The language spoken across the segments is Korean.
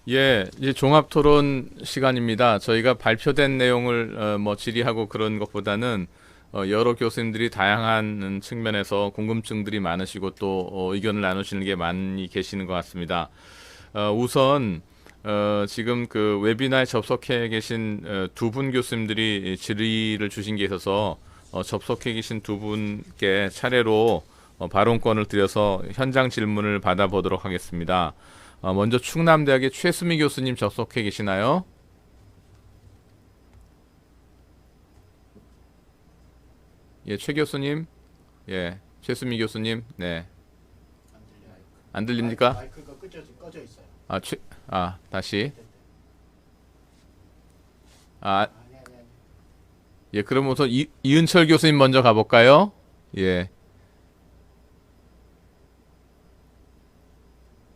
예, 이제 종합 토론 시간입니다. 저희가 발표된 내용을 뭐 질의하고 그런 것보다는 여러 교수님들이 다양한 측면에서 궁금증들이 많으시고 또 의견을 나누시는 게 많이 계시는 것 같습니다. 우선 지금 그 웨비나에 접속해 계신 두 분 교수님들이 질의를 주신 게 있어서 접속해 계신 두 분께 차례로 발언권을 드려서 현장 질문을 받아보도록 하겠습니다. 먼저 충남대학의 최수미 교수님 접속해 계시나요? 예, 최 교수님. 예, 최수미 교수님. 네. 안 들려요. 안 들립니까? 마이크가 꺼져 있어요. 아, 다시. 됐대. 아, 아니. 예, 그럼 우선 이은철 교수님 먼저 가볼까요? 예.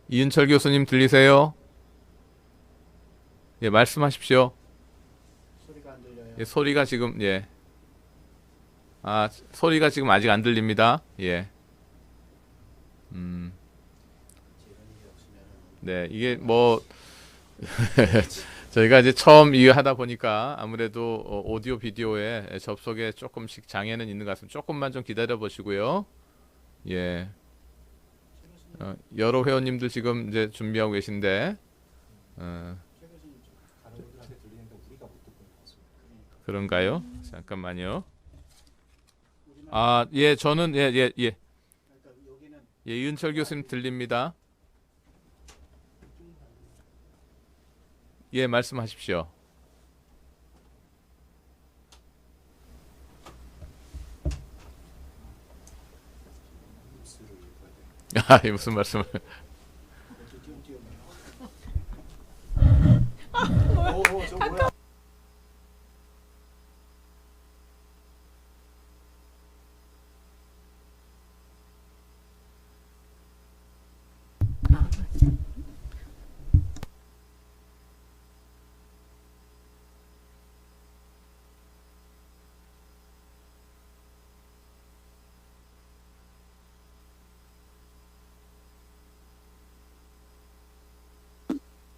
이은철 교수님 들리세요? 예, 말씀하십시오. 소리가 안 들려요. 예, 소리가 지금, 예. 소리가 지금 아직 안 들립니다. 예. 음, 이런 일이 없으면 네. 이게 뭐, 저희가 이제 처음 이거 하다 보니까 아무래도 오디오 비디오에 접속에 조금씩 장애는 있는 것 같습니다. 조금만 좀 기다려 보시고요. 예. 최 교수님, 여러 회원님들 지금 이제 준비하고 계신데, 어, 최 교수님 좀 다른 분들한테 들리는데 우리가 못 듣고 있는 것 같습니다. 그러니까 그런가요? 잠깐만요. 우리는 아, 예, 저는, 예, 예, 예. 그러니까 여기는 예, 이은철 우리가 교수님 들립니다. 좀 예, 말씀하십시오. 뉴스를 읽어야 돼. 아, 예, 무슨 말씀을. 어떻게 띄엄띄엄해요? 저 뭐야?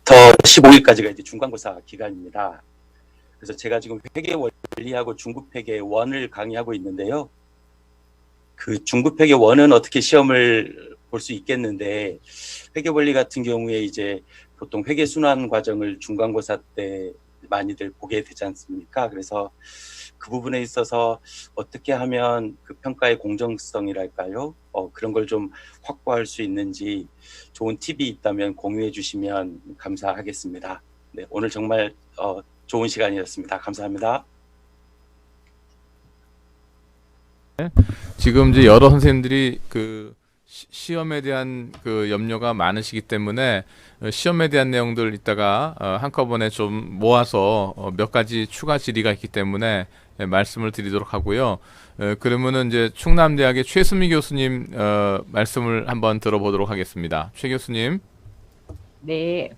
더 15일까지가 이제 중간고사 기간입니다. 그래서 제가 지금 회계 원리하고 중국 회계 원을 강의하고 있는데요. 그 중국 회계 원은 어떻게 시험을 볼 수 있겠는데 회계 원리 같은 경우에 이제 보통 회계 순환 과정을 중간고사 때 많이들 보게 되지 않습니까? 그래서 그 부분에 있어서 어떻게 하면 그 평가의 공정성이랄까요? 그런 걸 좀 확보할 수 있는지 좋은 팁이 있다면 공유해 주시면 감사하겠습니다. 네, 오늘 정말 좋은 시간이었습니다. 감사합니다. 지금 이제 여러 선생님들이 그 시험에 대한 그 염려가 많으시기 때문에 시험에 대한 내용들 이따가 한꺼번에 좀 모아서 몇 가지 추가 질의가 있기 때문에 말씀을 드리도록 하고요. 그러면은 이제 충남대학의 최수미 교수님 말씀을 한번 들어보도록 하겠습니다. 최 교수님. 네.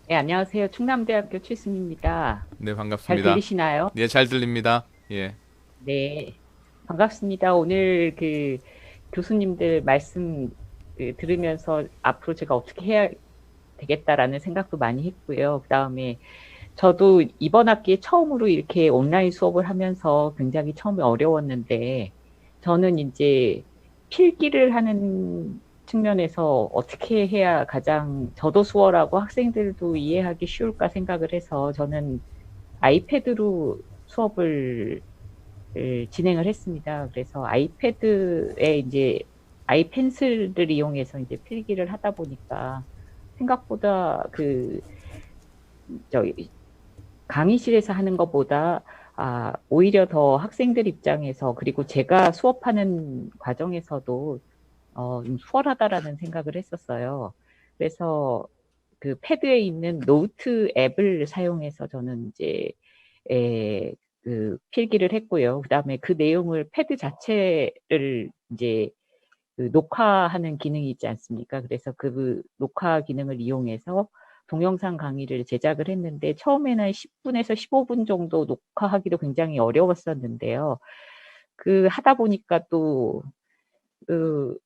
네, 안녕하세요. 충남대학교 최수미입니다. 네, 잘 반갑습니다. 들리시나요? 네, 잘 들립니다. 예. 네. 반갑습니다. 오늘 그 교수님들 말씀 들으면서 앞으로 제가 어떻게 해야 되겠다라는 생각도 많이 했고요. 그다음에 저도 이번 학기에 처음으로 이렇게 온라인 수업을 하면서 굉장히 처음에 어려웠는데 저는 이제 필기를 하는 측면에서 어떻게 해야 가장 저도 수월하고 학생들도 이해하기 쉬울까 생각을 해서 저는 아이패드로 수업을 진행을 했습니다. 그래서 아이패드에 이제 아이펜슬을 이용해서 이제 필기를 하다 보니까 생각보다 저기 강의실에서 하는 것보다 오히려 더 학생들 입장에서 그리고 제가 수업하는 과정에서도 좀 수월하다라는 생각을 했었어요. 그래서 그 패드에 있는 노트 앱을 사용해서 저는 이제 그 필기를 했고요. 그다음에 그 내용을 패드 자체를 이제 그 녹화하는 기능이 있지 않습니까? 그래서 그 녹화 기능을 이용해서 동영상 강의를 제작을 했는데 처음에는 10분에서 15분 정도 녹화하기도 굉장히 어려웠었는데요. 그 하다 보니까 또 그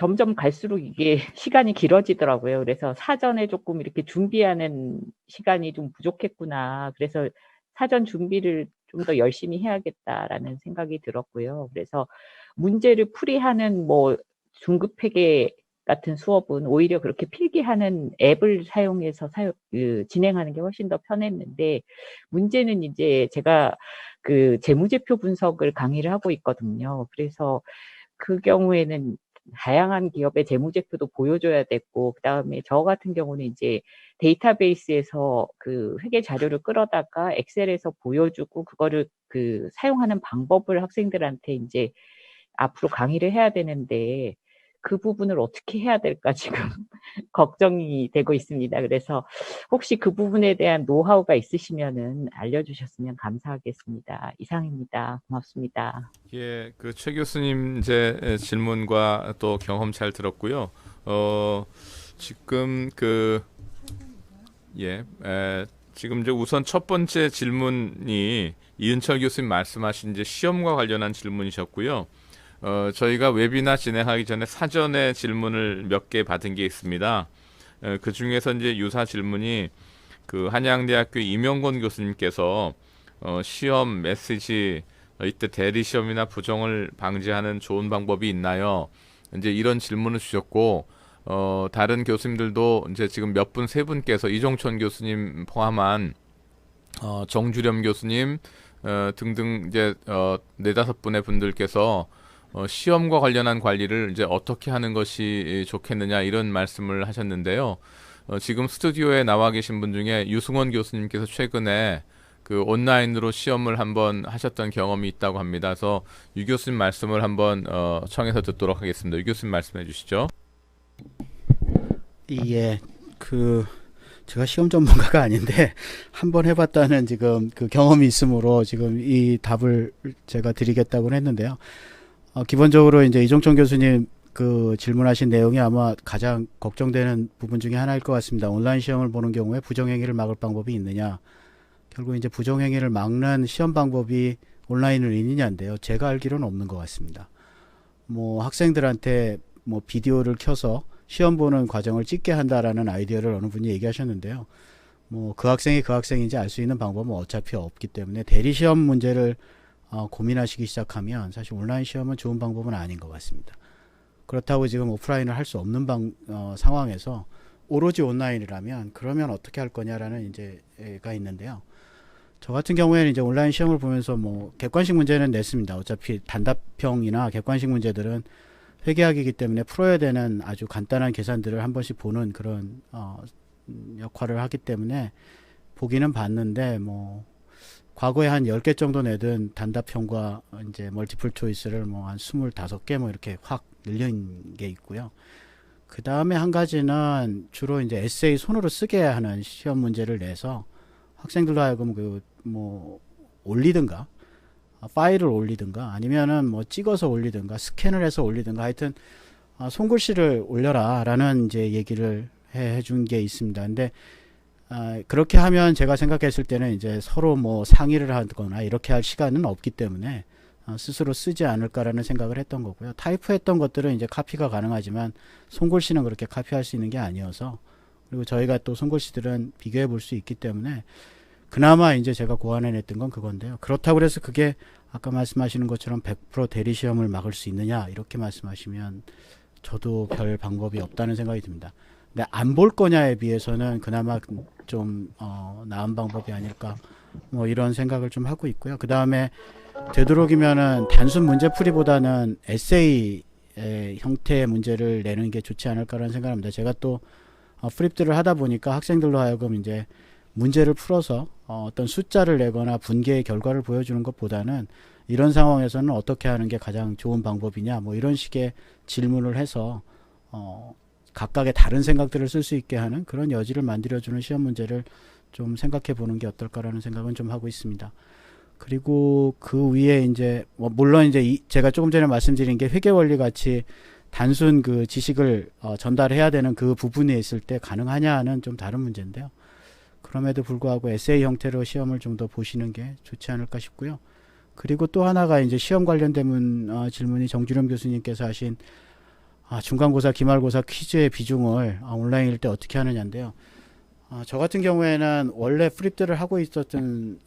점점 갈수록 이게 시간이 길어지더라고요. 그래서 사전에 조금 이렇게 준비하는 시간이 좀 부족했구나. 그래서 사전 준비를 좀 더 열심히 해야겠다라는 생각이 들었고요. 그래서 문제를 풀이하는 뭐 중급 회계 같은 수업은 오히려 그렇게 필기하는 앱을 사용해서 진행하는 게 훨씬 더 편했는데, 문제는 이제 제가 그 재무제표 분석을 강의를 하고 있거든요. 그래서 그 경우에는 다양한 기업의 재무제표도 보여줘야 됐고, 그다음에 저 같은 경우는 이제 데이터베이스에서 그 회계 자료를 끌어다가 엑셀에서 보여주고 그거를 그 사용하는 방법을 학생들한테 이제 앞으로 강의를 해야 되는데, 그 부분을 어떻게 해야 될까 지금 걱정이 되고 있습니다. 그래서 혹시 그 부분에 대한 노하우가 있으시면은 알려주셨으면 감사하겠습니다. 이상입니다. 고맙습니다. 예, 그 최 교수님 이제 질문과 또 경험 잘 들었고요. 지금 지금 이제 우선 첫 번째 질문이 이은철 교수님 말씀하신 이제 시험과 관련한 질문이셨고요. 저희가 웨비나 진행하기 전에 사전에 질문을 몇 개 받은 게 있습니다. 그 중에서 이제 유사 질문이 그 한양대학교 임용권 교수님께서 시험 메시지 이때 대리 시험이나 부정을 방지하는 좋은 방법이 있나요? 이제 이런 질문을 주셨고, 다른 교수님들도 이제 지금 몇 분, 세 분께서 이종천 교수님 포함한 정주렴 교수님 등등 이제 네다섯 분의 분들께서 시험과 관련한 관리를 이제 어떻게 하는 것이 좋겠느냐 이런 말씀을 하셨는데요. 지금 스튜디오에 나와 계신 분 중에 유승원 교수님께서 최근에 그 온라인으로 시험을 한번 하셨던 경험이 있다고 합니다. 그래서 유 교수님 말씀을 한번 청해서 듣도록 하겠습니다. 유 교수님 말씀해 주시죠. 예, 제가 시험 전문가가 아닌데 한번 해봤다는 지금 그 경험이 있으므로 지금 이 답을 제가 드리겠다고 했는데요. 기본적으로 이제 이종천 교수님 그 질문하신 내용이 아마 가장 걱정되는 부분 중에 하나일 것 같습니다. 온라인 시험을 보는 경우에 부정행위를 막을 방법이 있느냐. 결국 이제 부정행위를 막는 시험 방법이 온라인을 있느냐인데요. 제가 알기로는 없는 것 같습니다. 뭐 학생들한테 뭐 비디오를 켜서 시험 보는 과정을 찍게 한다라는 아이디어를 어느 분이 얘기하셨는데요. 뭐 그 학생이 그 학생인지 알 수 있는 방법은 어차피 없기 때문에 대리 시험 문제를 고민하시기 시작하면 사실 온라인 시험은 좋은 방법은 아닌 것 같습니다. 그렇다고 지금 오프라인을 할 수 없는 상황에서 오로지 온라인이라면 그러면 어떻게 할 거냐라는 이제가 있는데요. 저 같은 경우에는 이제 온라인 시험을 보면서 뭐 객관식 문제는 냈습니다. 어차피 단답형이나 객관식 문제들은 회계학이기 때문에 풀어야 되는 아주 간단한 계산들을 한 번씩 보는 그런 역할을 하기 때문에 보기는 봤는데, 뭐 과거에 한 10개 정도 내던 단답형과 이제 멀티플 초이스를 뭐 한 25개 뭐 이렇게 확 늘린 게 있고요. 그 다음에 한 가지는 주로 이제 에세이 손으로 쓰게 하는 시험 문제를 내서 학생들로 하여금 뭐 올리든가 파일을 올리든가 아니면은 뭐 찍어서 올리든가 스캔을 해서 올리든가 하여튼 손글씨를 올려라 라는 이제 얘기를 해준 게 있습니다. 근데 그렇게 하면 제가 생각했을 때는 이제 서로 뭐 상의를 하거나 이렇게 할 시간은 없기 때문에 스스로 쓰지 않을까라는 생각을 했던 거고요. 타이프했던 것들은 이제 카피가 가능하지만 손글씨는 그렇게 카피할 수 있는 게 아니어서, 그리고 저희가 또 손글씨들은 비교해 볼 수 있기 때문에 그나마 이제 제가 고안해냈던 건 그건데요. 그렇다고 해서 그게 아까 말씀하시는 것처럼 100% 대리 시험을 막을 수 있느냐 이렇게 말씀하시면 저도 별 방법이 없다는 생각이 듭니다. 근데 안 볼 거냐에 비해서는 그나마 좀 나은 방법이 아닐까 뭐 이런 생각을 좀 하고 있고요. 그 다음에 되도록이면은 단순 문제풀이보다는 에세이 형태의 문제를 내는 게 좋지 않을까라는 생각을 합니다. 제가 또 프립들을 하다 보니까 학생들로 하여금 이제 문제를 풀어서 어떤 숫자를 내거나 분계의 결과를 보여주는 것보다는 이런 상황에서는 어떻게 하는 게 가장 좋은 방법이냐 뭐 이런 식의 질문을 해서 각각의 다른 생각들을 쓸 수 있게 하는 그런 여지를 만들어주는 시험 문제를 좀 생각해 보는 게 어떨까라는 생각은 좀 하고 있습니다. 그리고 그 위에 이제 물론 이제 제가 조금 전에 말씀드린 게 회계원리 같이 단순 그 지식을 전달해야 되는 그 부분에 있을 때 가능하냐는 좀 다른 문제인데요. 그럼에도 불구하고 에세이 형태로 시험을 좀 더 보시는 게 좋지 않을까 싶고요. 그리고 또 하나가 이제 시험 관련된 질문이 정주렴 교수님께서 하신 중간고사, 기말고사 퀴즈의 비중을 온라인일 때 어떻게 하느냐인데요. 저 같은 경우에는 원래 프립들을 하고 있었던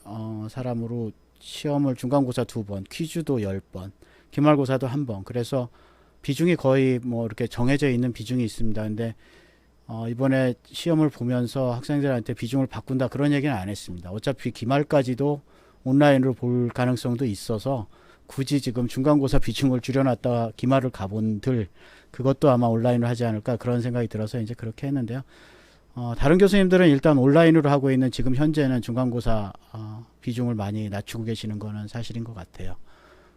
사람으로 시험을 중간고사 2번, 퀴즈도 10번, 기말고사도 1번. 그래서 비중이 거의 뭐 이렇게 정해져 있는 비중이 있습니다. 근데 이번에 시험을 보면서 학생들한테 비중을 바꾼다 그런 얘기는 안 했습니다. 어차피 기말까지도 온라인으로 볼 가능성도 있어서 굳이 지금 중간고사 비중을 줄여놨다가 기말을 가본들 그것도 아마 온라인으로 하지 않을까 그런 생각이 들어서 이제 그렇게 했는데요. 다른 교수님들은 일단 온라인으로 하고 있는 지금 현재는 중간고사 비중을 많이 낮추고 계시는 거는 사실인 것 같아요.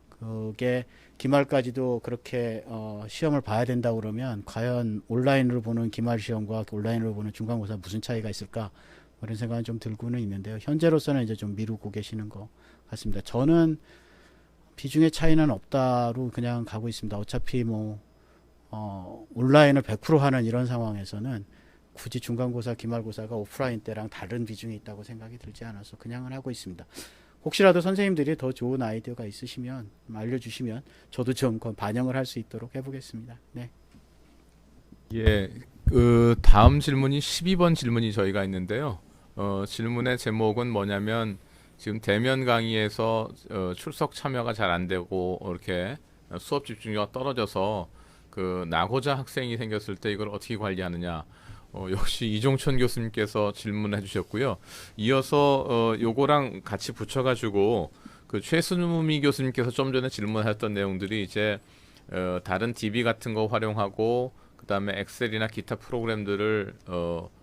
그게 기말까지도 그렇게 시험을 봐야 된다 그러면 과연 온라인으로 보는 기말 시험과 온라인으로 보는 중간고사 무슨 차이가 있을까 그런 생각은 좀 들고는 있는데요. 현재로서는 이제 좀 미루고 계시는 것 같습니다. 저는 비중의 차이는 없다로 그냥 가고 있습니다. 어차피 뭐 온라인을 100% 하는 이런 상황에서는 굳이 중간고사, 기말고사가 오프라인 때랑 다른 비중이 있다고 생각이 들지 않아서 그냥은 하고 있습니다. 혹시라도 선생님들이 더 좋은 아이디어가 있으시면 알려주시면 저도 좀 반영을 할 수 있도록 해보겠습니다. 네. 예, 그 다음 질문이 12번 질문이 저희가 있는데요. 질문의 제목은 뭐냐면 지금 대면 강의에서 출석 참여가 잘 안 되고 이렇게 수업 집중력이 떨어져서 그 나고자 학생이 생겼을 때 이걸 어떻게 관리하느냐. 역시 이종천 교수님께서 질문해 주셨고요. 이어서 요거랑 같이 붙여가지고 그 최순미 교수님께서 좀 전에 질문하셨던 내용들이 이제 다른 DB 같은 거 활용하고 그다음에 엑셀이나 기타 프로그램들을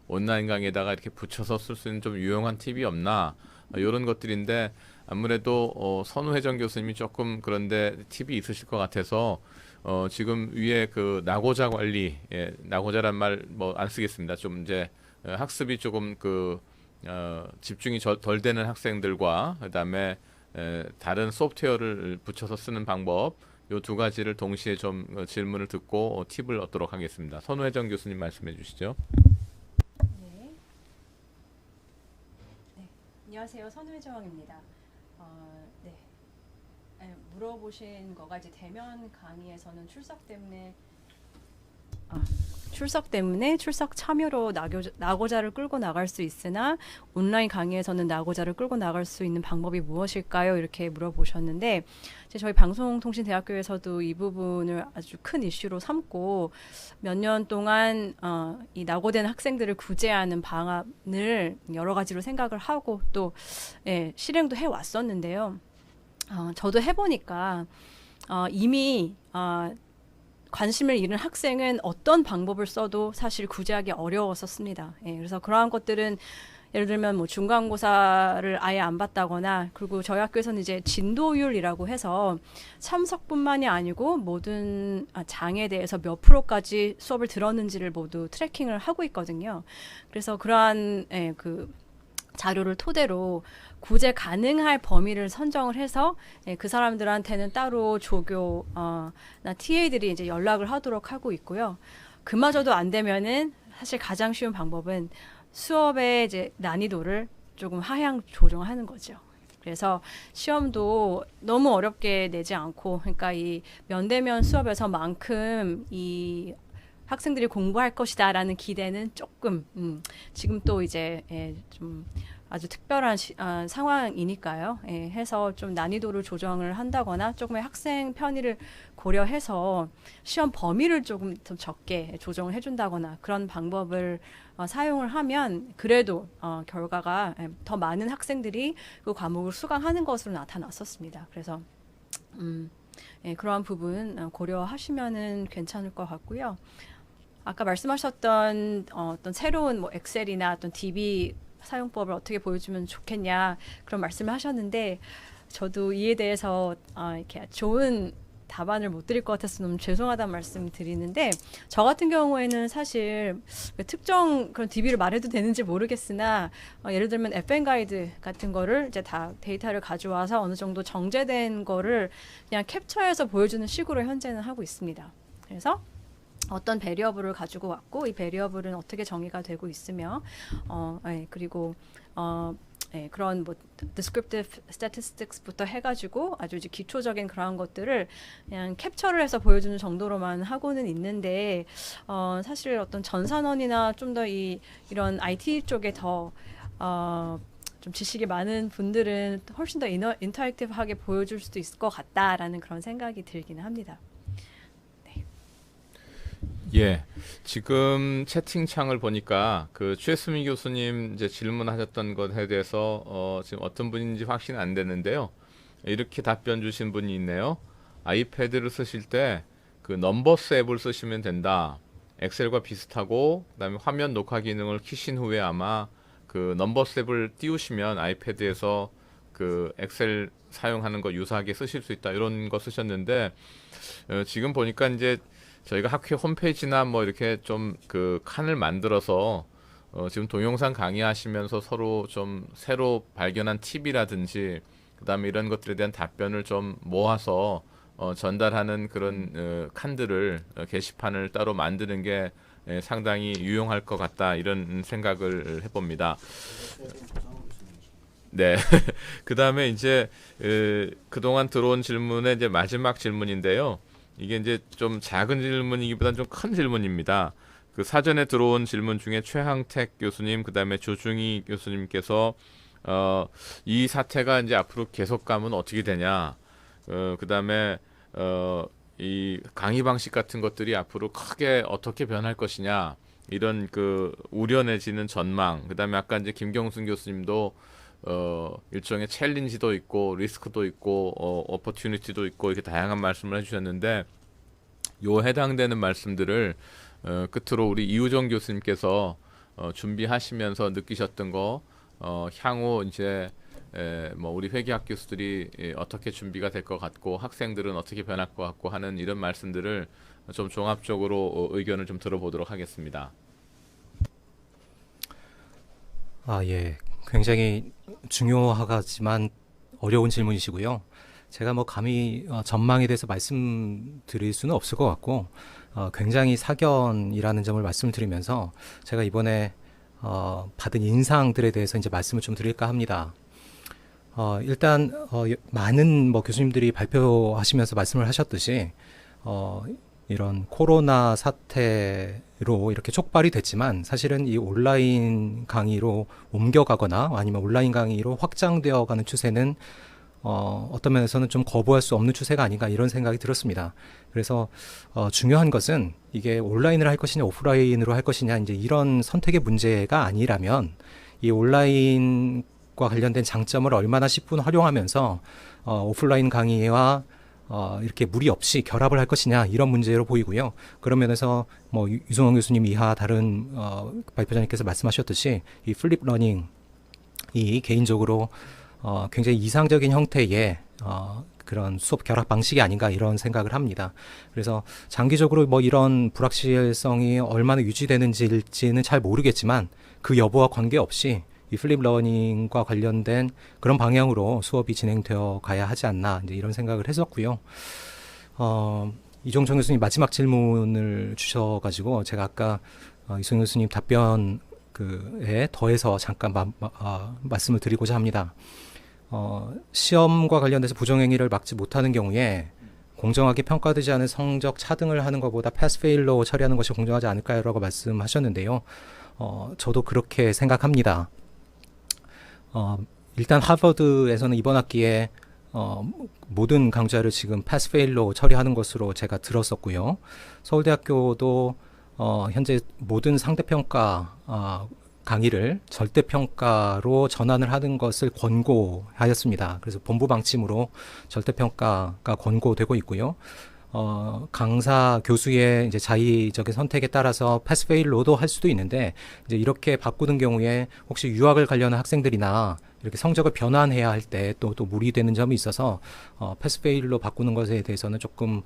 온라인 강의에다가 이렇게 붙여서 쓸 수 있는 좀 유용한 팁이 없나 이런 것들인데 아무래도 선우혜정 교수님이 조금 그런데 팁이 있으실 것 같아서 지금 위에 그 나고자 관리, 나고자란 말 뭐 안 쓰겠습니다. 좀 이제 학습이 조금 집중이 덜 되는 학생들과 그다음에 다른 소프트웨어를 붙여서 쓰는 방법 요 두 가지를 동시에 좀 질문을 듣고 팁을 얻도록 하겠습니다. 선우혜정 교수님 말씀해 주시죠. 네. 안녕하세요. 선우혜정입니다. 네. 물어보신 거가 이제 대면 강의에서는 출석 때문에 출석 참여로 나고자를 끌고 나갈 수 있으나 온라인 강의에서는 나고자를 끌고 나갈 수 있는 방법이 무엇일까요? 이렇게 물어보셨는데 이제 저희 방송통신대학교에서도 이 부분을 아주 큰 이슈로 삼고 몇 년 동안 이 낙오된 학생들을 구제하는 방안을 여러 가지로 생각을 하고 또 실행도 해왔었는데요. 저도 해보니까 이미 관심을 잃은 학생은 어떤 방법을 써도 사실 구제하기 어려웠었습니다. 그래서 그러한 것들은 예를 들면 뭐 중간고사를 아예 안 봤다거나 그리고 저희 학교에서는 이제 진도율이라고 해서 참석뿐만이 아니고 모든 장에 대해서 몇 프로까지 수업을 들었는지를 모두 트래킹을 하고 있거든요. 그래서 그러한 그 자료를 토대로 구제 가능할 범위를 선정을 해서 그 사람들한테는 따로 조교나 TA들이 이제 연락을 하도록 하고 있고요. 그마저도 안 되면은 사실 가장 쉬운 방법은 수업의 이제 난이도를 조금 하향 조정하는 거죠. 그래서 시험도 너무 어렵게 내지 않고, 그러니까 이 면대면 수업에서만큼 이 학생들이 공부할 것이다라는 기대는 조금 지금 또 이제 좀 아주 특별한 상황이니까요. 해서 좀 난이도를 조정을 한다거나 조금의 학생 편의를 고려해서 시험 범위를 조금 더 적게 조정을 해준다거나 그런 방법을 사용을 하면 그래도 결과가 더 많은 학생들이 그 과목을 수강하는 것으로 나타났었습니다. 그래서 그러한 부분 고려하시면은 괜찮을 것 같고요. 아까 말씀하셨던 어떤 새로운 뭐 엑셀이나 어떤 DB 사용법을 어떻게 보여주면 좋겠냐 그런 말씀을 하셨는데 저도 이에 대해서 이렇게 좋은 답안을 못 드릴 것 같아서 너무 죄송하다는 말씀 드리는데 저 같은 경우에는 사실 특정 그런 DB를 말해도 되는지 모르겠으나 예를 들면 FN 가이드 같은 거를 이제 다 데이터를 가져와서 어느 정도 정제된 거를 그냥 캡처해서 보여주는 식으로 현재는 하고 있습니다. 그래서 어떤 베리어블을 가지고 왔고 이 베리어블은 어떻게 정의가 되고 있으며 그리고 그런 뭐 descriptive statistics부터 해가지고 아주 이제 기초적인 그런 것들을 그냥 캡처를 해서 보여주는 정도로만 하고는 있는데 사실 어떤 전산원이나 좀 더 이런 IT 쪽에 더 좀 지식이 많은 분들은 훨씬 더 인터랙티브하게 보여줄 수도 있을 것 같다라는 그런 생각이 들기는 합니다. 예, 지금 채팅창을 보니까 그 최수미 교수님 이제 질문하셨던 것에 대해서 지금 어떤 분인지 확신 안 되는데요. 이렇게 답변 주신 분이 있네요. 아이패드를 쓰실 때 그 넘버스 앱을 쓰시면 된다. 엑셀과 비슷하고 그다음에 화면 녹화 기능을 키신 후에 아마 그 넘버스 앱을 띄우시면 아이패드에서 그 엑셀 사용하는 거 유사하게 쓰실 수 있다. 이런 거 쓰셨는데 지금 보니까 이제 저희가 학회 홈페이지나 뭐 이렇게 좀 그 칸을 만들어서 지금 동영상 강의하시면서 서로 좀 새로 발견한 팁이라든지 그다음에 이런 것들에 대한 답변을 좀 모아서 전달하는 그런 칸들을 게시판을 따로 만드는 게 상당히 유용할 것 같다 이런 생각을 해봅니다. 네. 그다음에 이제 그동안 들어온 질문의 이제 마지막 질문인데요. 이게 이제 좀 작은 질문이기보다는 좀 큰 질문입니다. 그 사전에 들어온 질문 중에 최항택 교수님, 그다음에 조중희 교수님께서 이 사태가 이제 앞으로 계속 가면 어떻게 되냐, 그다음에 이 강의 방식 같은 것들이 앞으로 크게 어떻게 변할 것이냐, 이런 그 우려내지는 전망, 그다음에 아까 이제 김경순 교수님도 일종의 챌린지도 있고 리스크도 있고 어퍼튜니티도 있고 이렇게 다양한 말씀을 해주셨는데 요 해당되는 말씀들을 끝으로 우리 이우정 교수님께서 준비하시면서 느끼셨던 거 향후 이제 뭐 우리 회계학 교수들이 어떻게 준비가 될 것 같고 학생들은 어떻게 변할 것 같고 하는 이런 말씀들을 좀 종합적으로 의견을 좀 들어보도록 하겠습니다. 예. 굉장히 중요하지만 어려운 질문이시고요. 제가 뭐 감히 전망에 대해서 말씀드릴 수는 없을 것 같고 굉장히 사견이라는 점을 말씀을 드리면서 제가 이번에 받은 인상들에 대해서 이제 말씀을 좀 드릴까 합니다. 일단 많은 뭐 교수님들이 발표하시면서 말씀을 하셨듯이 이런 코로나 사태로 이렇게 촉발이 됐지만 사실은 이 온라인 강의로 옮겨가거나 아니면 온라인 강의로 확장되어 가는 추세는 어떤 면에서는 좀 거부할 수 없는 추세가 아닌가 이런 생각이 들었습니다. 그래서 중요한 것은 이게 온라인을 할 것이냐 오프라인으로 할 것이냐 이제 이런 선택의 문제가 아니라면 이 온라인과 관련된 장점을 얼마나 10분 활용하면서 오프라인 강의와 이렇게 무리 없이 결합을 할 것이냐 이런 문제로 보이고요. 그런 면에서 뭐 유승원 교수님 이하 다른 발표자님께서 말씀하셨듯이 이 플립 러닝이 개인적으로 굉장히 이상적인 형태의 그런 수업 결합 방식이 아닌가 이런 생각을 합니다. 그래서 장기적으로 뭐 이런 불확실성이 얼마나 유지되는지는 잘 모르겠지만 그 여부와 관계없이 이 플립 러닝과 관련된 그런 방향으로 수업이 진행되어 가야 하지 않나 이제 이런 생각을 했었고요. 이종청 교수님 마지막 질문을 주셔가지고 제가 아까 이승 교수님 답변에 더해서 잠깐 말씀을 드리고자 합니다. 시험과 관련돼서 부정행위를 막지 못하는 경우에 공정하게 평가되지 않은 성적 차등을 하는 것보다 패스 페일로 처리하는 것이 공정하지 않을까요? 라고 말씀하셨는데요. 저도 그렇게 생각합니다. 일단 하버드에서는 이번 학기에 모든 강좌를 지금 패스 페일로 처리하는 것으로 제가 들었었고요. 서울대학교도 현재 모든 상대평가 강의를 절대평가로 전환을 하는 것을 권고하였습니다. 그래서 본부 방침으로 절대평가가 권고되고 있고요. 강사 교수의 이제 자의적인 선택에 따라서 패스페일로도 할 수도 있는데 이제 이렇게 바꾸는 경우에 혹시 유학을 가려는 학생들이나 이렇게 성적을 변환해야 할 때 또 무리되는 점이 있어서 패스페일로 바꾸는 것에 대해서는 조금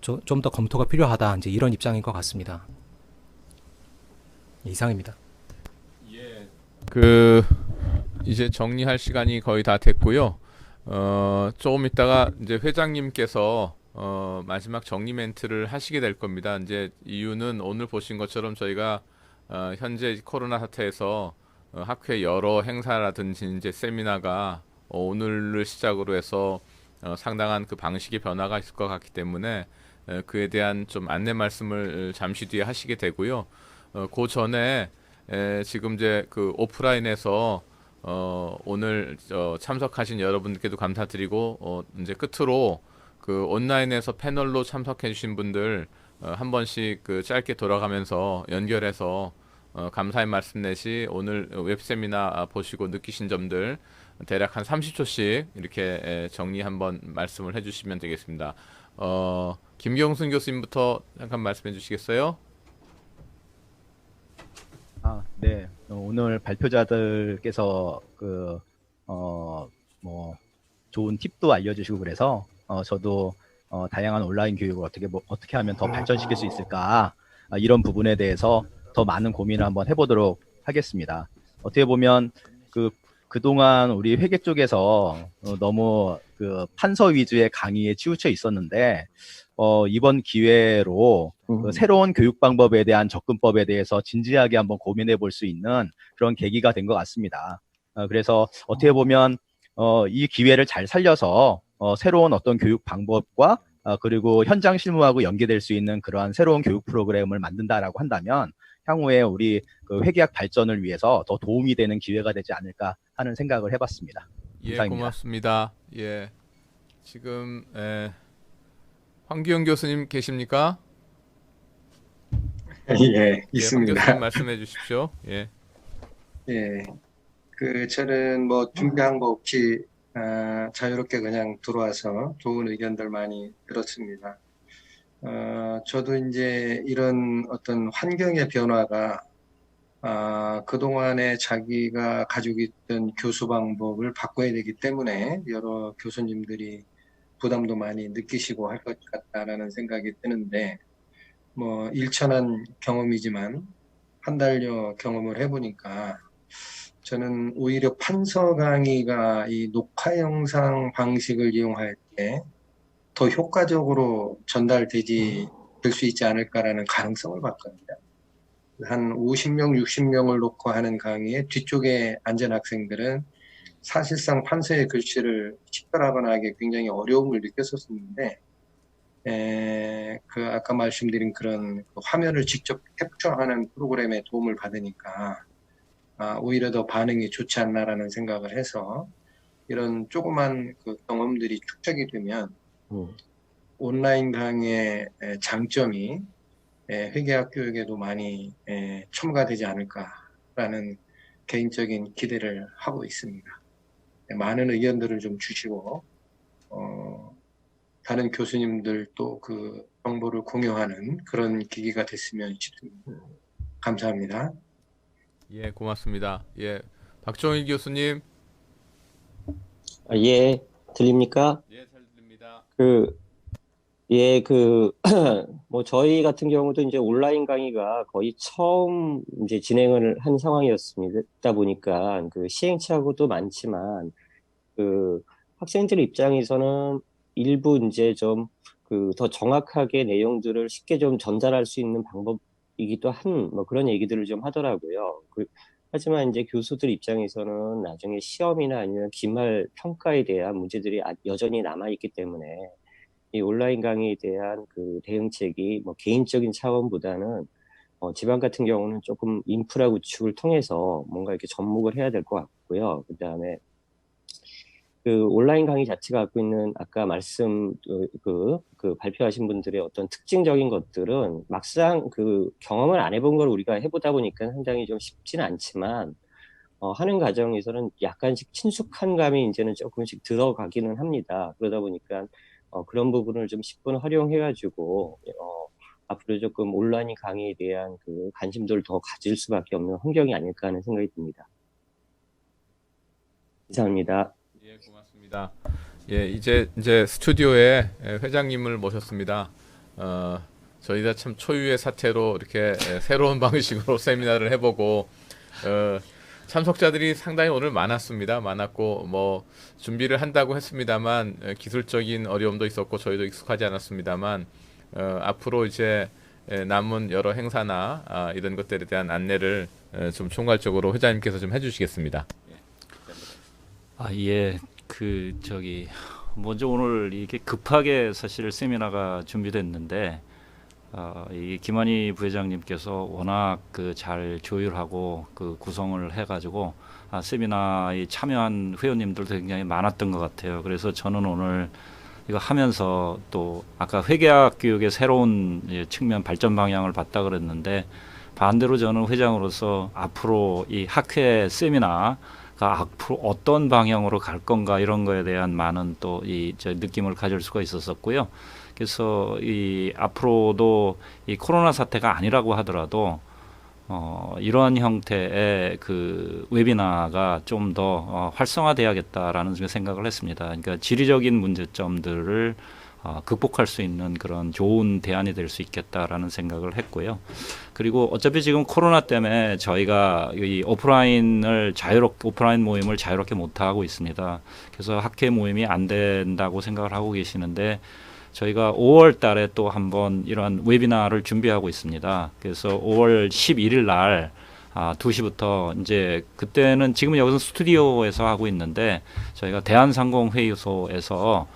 좀 더 검토가 필요하다 이제 이런 입장인 것 같습니다. 이상입니다. 이제 정리할 시간이 거의 다 됐고요. 조금 있다가 이제 회장님께서 마지막 정리 멘트를 하시게 될 겁니다. 이제 이유는 오늘 보신 것처럼 저희가 현재 코로나 사태에서 학회 여러 행사라든지 이제 세미나가 오늘을 시작으로 해서 상당한 그 방식의 변화가 있을 것 같기 때문에 그에 대한 좀 안내 말씀을 잠시 뒤에 하시게 되고요. 그 전에 지금 이제 그 오프라인에서 오늘 참석하신 여러분들께도 감사드리고 이제 끝으로 그 온라인에서 패널로 참석해 주신 분들 한 번씩 그 짧게 돌아가면서 연결해서 감사의 말씀 내시 오늘 웹세미나 보시고 느끼신 점들 대략 한 30초씩 이렇게 정리 한번 말씀을 해주시면 되겠습니다. 김경순 교수님부터 잠깐 말씀해 주시겠어요? 네. 오늘 발표자들께서 뭐 좋은 팁도 알려주시고 그래서 저도 다양한 온라인 교육을 어떻게 하면 더 발전시킬 수 있을까 이런 부분에 대해서 더 많은 고민을 한번 해보도록 하겠습니다. 어떻게 보면 그동안 우리 회계 쪽에서 너무 그 판서 위주의 강의에 치우쳐 있었는데 이번 기회로 그 새로운 교육 방법에 대한 접근법에 대해서 진지하게 한번 고민해 볼 수 있는 그런 계기가 된 것 같습니다. 그래서 어떻게 보면 이 기회를 잘 살려서 새로운 어떤 교육 방법과 그리고 현장 실무하고 연계될 수 있는 그러한 새로운 교육 프로그램을 만든다라고 한다면 향후에 우리 그 회계학 발전을 위해서 더 도움이 되는 기회가 되지 않을까 하는 생각을 해봤습니다. 예, 감사합니다. 고맙습니다. 예, 지금 황기영 교수님 계십니까? 예, 예, 황 있습니다. 교수님 말씀해 주십시오. 예. 예, 저는 뭐 준비한 거 없이 자유롭게 그냥 들어와서 좋은 의견들 많이 들었습니다. 저도 이제 이런 어떤 환경의 변화가 그동안에 자기가 가지고 있던 교수 방법을 바꿔야 되기 때문에 여러 교수님들이 부담도 많이 느끼시고 할 것 같다라는 생각이 드는데, 뭐 일천한 경험이지만 한 달여 경험을 해보니까 저는 오히려 판서 강의가 이 녹화 영상 방식을 이용할 때 더 효과적으로 될 수 있지 않을까라는 가능성을 봤거든요. 한 50명, 60명을 놓고 하는 강의에 뒤쪽에 앉은 학생들은 사실상 판서의 글씨를 식별하거나 하기 굉장히 어려움을 느꼈었는데, 아까 말씀드린 그런 화면을 직접 캡처하는 프로그램에 도움을 받으니까 오히려 더 반응이 좋지 않나라는 생각을 해서 이런 조그만 그 경험들이 축적이 되면 온라인 강의의 장점이 회계학 교육에도 많이 첨가되지 않을까라는 개인적인 기대를 하고 있습니다. 많은 의견들을 좀 주시고 다른 교수님들도 그 정보를 공유하는 그런 기기가 됐으면 싶습니다. 감사합니다. 예, 고맙습니다. 예, 박종희 교수님. 예, 들립니까? 예, 잘 들립니다. 뭐 저희 같은 경우도 이제 온라인 강의가 거의 처음 이제 진행을 한 상황이었습니다. 보니까 그 시행착오도 많지만 학생들 입장에서는 일부 이제 좀 더 정확하게 내용들을 쉽게 좀 전달할 수 있는 방법이기도 한 뭐 그런 얘기들을 좀 하더라고요. 하지만 이제 교수들 입장에서는 나중에 시험이나 아니면 기말 평가에 대한 문제들이 여전히 남아있기 때문에 이 온라인 강의에 대한 그 대응책이 뭐 개인적인 차원보다는 지방 같은 경우는 조금 인프라 구축을 통해서 뭔가 이렇게 접목을 해야 될 것 같고요. 그다음에 그 온라인 강의 자체가 갖고 있는 아까 말씀 발표하신 분들의 어떤 특징적인 것들은 막상 그 경험을 안 해본 걸 우리가 해보다 보니까 상당히 좀 쉽지는 않지만 하는 과정에서는 약간씩 친숙한 감이 이제는 조금씩 들어가기는 합니다. 그러다 보니까 그런 부분을 좀 10분 활용해가지고 앞으로 조금 온라인 강의에 대한 그 관심도를 더 가질 수밖에 없는 환경이 아닐까 하는 생각이 듭니다. 이상입니다. 예, 고맙습니다. 예, 이제 스튜디오에 회장님을 모셨습니다. 저희가 참 초유의 사태로 이렇게 새로운 방식으로 세미나를 해보고 참석자들이 상당히 오늘 많았고 뭐 준비를 한다고 했습니다만 기술적인 어려움도 있었고 저희도 익숙하지 않았습니다만 앞으로 이제 남은 여러 행사나 이런 것들에 대한 안내를 좀 총괄적으로 회장님께서 좀 해주시겠습니다. 예. 먼저 오늘 이게 급하게 사실 세미나가 준비됐는데, 이 김한희 부회장님께서 워낙 잘 조율하고 구성을 해가지고, 세미나에 참여한 회원님들도 굉장히 많았던 것 같아요. 그래서 저는 오늘 이거 하면서 또 아까 회계학 교육의 새로운 측면 발전 방향을 봤다 그랬는데, 반대로 저는 회장으로서 앞으로 이 학회 세미나 앞으로 어떤 방향으로 갈 건가 이런 거에 대한 많은 또 느낌을 가질 수가 있었었고요. 그래서 이 앞으로도 이 코로나 사태가 아니라고 하더라도 이러한 형태의 웨비나가 좀 더 활성화돼야겠다라는 생각을 했습니다. 그러니까 지리적인 문제점들을 극복할 수 있는 그런 좋은 대안이 될 수 있겠다라는 생각을 했고요. 그리고 어차피 지금 코로나 때문에 저희가 이 오프라인 모임을 자유롭게 못 하고 있습니다. 그래서 학회 모임이 안 된다고 생각을 하고 계시는데, 저희가 5월 달에 또 한번 이러한 웨비나를 준비하고 있습니다. 그래서 5월 11일 날 2시부터 이제 그때는 지금 여기서 스튜디오에서 하고 있는데, 저희가 대한상공회의소에서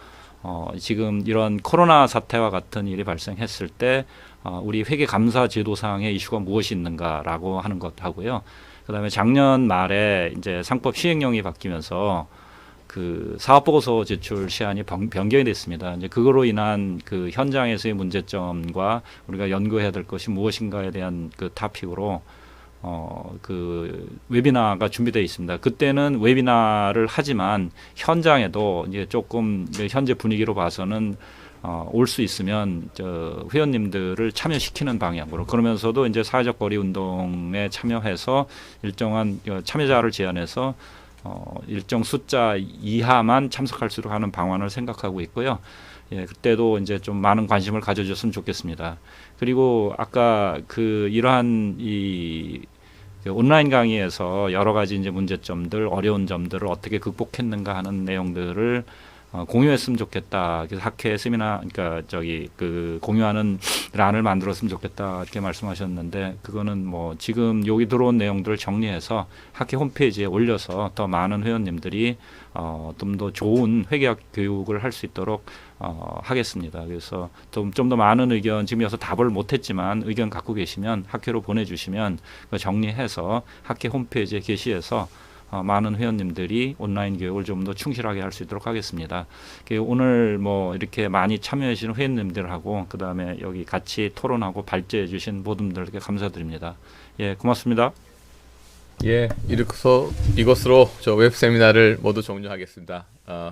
지금 이런 코로나 사태와 같은 일이 발생했을 때 우리 회계 감사 제도상의 이슈가 무엇이 있는가라고 하는 것 하고요. 그다음에 작년 말에 이제 상법 시행령이 바뀌면서 사업보고서 제출 시한이 변경이 됐습니다. 이제 그거로 인한 현장에서의 문제점과 우리가 연구해야 될 것이 무엇인가에 대한 토픽으로 웨비나가 준비되어 있습니다. 그때는 웨비나를 하지만 현장에도 이제 조금 현재 분위기로 봐서는 올 수 있으면 회원님들을 참여시키는 방향으로, 그러면서도 이제 사회적 거리 운동에 참여해서 일정한 참여자를 제한해서 일정 숫자 이하만 참석할 수 있도록 하는 방안을 생각하고 있고요. 예, 그때도 이제 좀 많은 관심을 가져줬으면 좋겠습니다. 그리고 아까 이러한 온라인 강의에서 여러 가지 이제 문제점들, 어려운 점들을 어떻게 극복했는가 하는 내용들을 공유했으면 좋겠다. 그래서 학회 세미나, 그러니까 공유하는 란을 만들었으면 좋겠다 이렇게 말씀하셨는데, 그거는 뭐 지금 여기 들어온 내용들을 정리해서 학회 홈페이지에 올려서 더 많은 회원님들이 좀 더 좋은 회계학 교육을 할 수 있도록 하겠습니다. 그래서 좀 더 많은 의견, 지금 여기서 답을 못했지만 의견 갖고 계시면 학회로 보내주시면 정리해서 학회 홈페이지에 게시해서 많은 회원님들이 온라인 교육을 좀 더 충실하게 할 수 있도록 하겠습니다. 오늘 뭐 이렇게 많이 참여해 주신 회원님들하고 그다음에 여기 같이 토론하고 발제해 주신 모든 분들께 감사드립니다. 예, 고맙습니다. 예, 이것으로 저 웹 세미나를 모두 종료하겠습니다.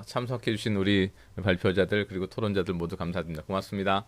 참석해 주신 우리 발표자들 그리고 토론자들 모두 감사드립니다. 고맙습니다.